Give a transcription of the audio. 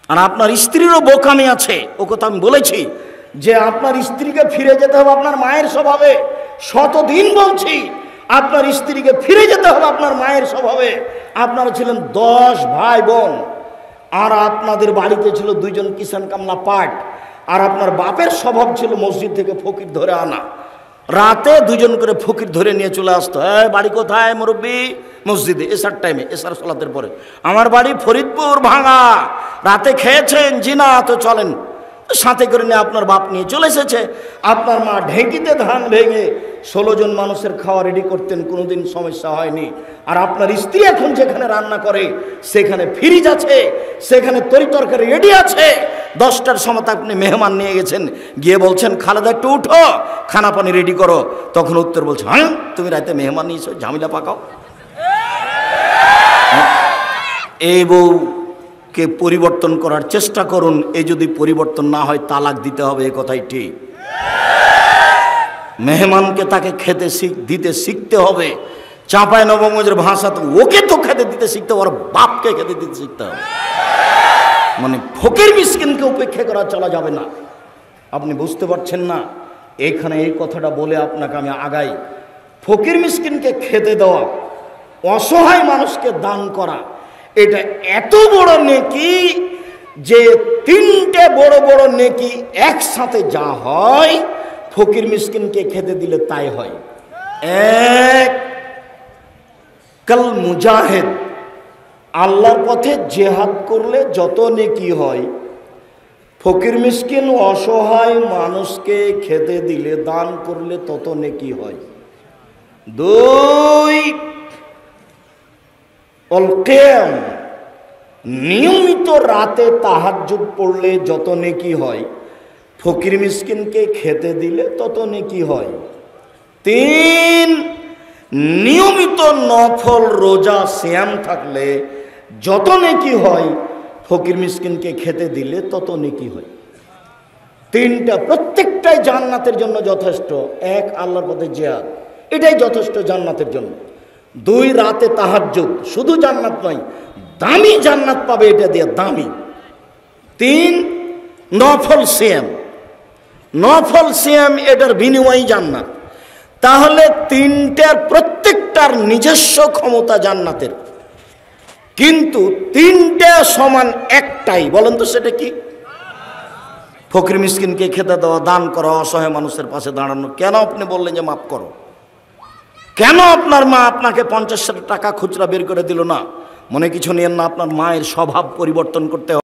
আর আপনার স্ত্রীরও বোকামি আছে, ও কথা আমি বলেছি যে আপনার স্ত্রীকে ফিরে যেতে হবে আপনার মায়ের স্বভাবে। শতদিন বলছি আপনার স্ত্রীকে ফিরে যেতে হবে আপনার মায়ের স্বভাবে। আপনারা ছিলেন 10 ভাই বোন, আর আপনাদের বাড়িতে ছিল 2 জন কিষান কামলা পাট, আর আপনার বাপের স্বভাব ছিল মসজিদ থেকে ফকির ধরে আনা। রাতে 2 জন করে ফকির ধরে নিয়ে চলে আসতো। বাড়ি কোথায় মুরব্বী? মসজিদে, এসার টাইমে, এসার সালাতের পরে। আমার বাড়ি ফরিদপুর ভাঙা। রাতে খেয়েছেন? জি না। তো চলেন। সাথে করে নিয়ে আপনার বাপ নিয়ে চলে এসেছে। আপনার মা ঢেঁকিতে ধান ভেঙে 16 জন মানুষের খাওয়া রেডি করতেন, কোনোদিন সমস্যা হয়নি। আর আপনার স্ত্রী এখন যেখানে রান্না করে সেখানে ফ্রিজ আছে, সেখানে তরি তরকারি রেডি আছে। 10টার সময় আপনি মেহমান নিয়ে গেছেন, গিয়ে বলছেন খালেদা একটু উঠো, খানা পানি রেডি করো। তখন উত্তর বলছে, হ্যাঁ তুমি রাতে মেহমান নিয়েছো, ঝামেলা পাকাও। এই বউকে পরিবর্তন করার চেষ্টা করুন। এই যদি পরিবর্তন না হয় তালাক দিতে হবে, এ কথাই ঠিক। মেহমানকে তাকে খেতে দিতে শিখতে হবে। চাঁপায় নবগঞ্জের ভাষা তো ওকে তো খেতে দিতে শিখতে হবে, ওর বাপকে খেতে দিতে শিখতে হবে। মানে ফকির মিসকিনকে উপেক্ষা করা চলা যাবে না। আপনি বুঝতে পারছেন না? এখানে এই কথাটা বলে আপনাকে আমি আগাই। ফকির মিসকিনকে খেতে দেওয়া, অসহায় মানুষকে দান করা, এটা এত বড় নেকি যে 3টে বড় বড় নেকি একসাথে যা হয় ফকির মিসকিনকে খেতে দিলে তাই হয়। এক, কাল মুজাহিদ, আল্লাহর পথে জেহাদ করলে যত নেকি হয়, ফকির মিসকিন অসহায় মানুষকে খেতে দিলে, দান করলে তত নেকি হয়। 2, অলকেম, নিয়মিত রাতে তাহাজ্জুদ পড়লে যত নেকি হয়, ফকির মিসকিনকে খেতে দিলে তত নেকি হয়। 3, নিয়মিত নফল রোজা সিয়াম থাকলে যত নেকি হয়, ফকির মিসকিনকে খেতে দিলে তত নেকি হয়। 3টা প্রত্যেকটাই জান্নাতের জন্য যথেষ্ট। 1, আল্লাহর পথে জিহাদ, এটাই যথেষ্ট জান্নাতের জন্য। 2, রাতে তাহাজ্জুদ, শুধু জান্নাত নয়, দামি জান্নাত পাবে এটা দিয়ে, দামি। 3, নফল সিয়াম, নফল সিয়াম, এটার বিনিময় জান্নাত। তাহলে 3টার প্রত্যেকটার নিজস্ব ক্ষমতা জান্নাতের, কিন্তু 3টে সমান একটাই। বলেন তো সেটা কি? ফকির মিসকিনকে খেতে দেওয়া, দান করা, অসহায় মানুষের পাশে দাঁড়ানো। কেন আপনি বললেন যে মাফ করো? কেন আপনার মা আপনাকে 50 টাকা খুচরা বের করে দিল না? মনে কিছু নিয়েন না, আপনার মায়ের স্বভাব পরিবর্তন করতে হবে।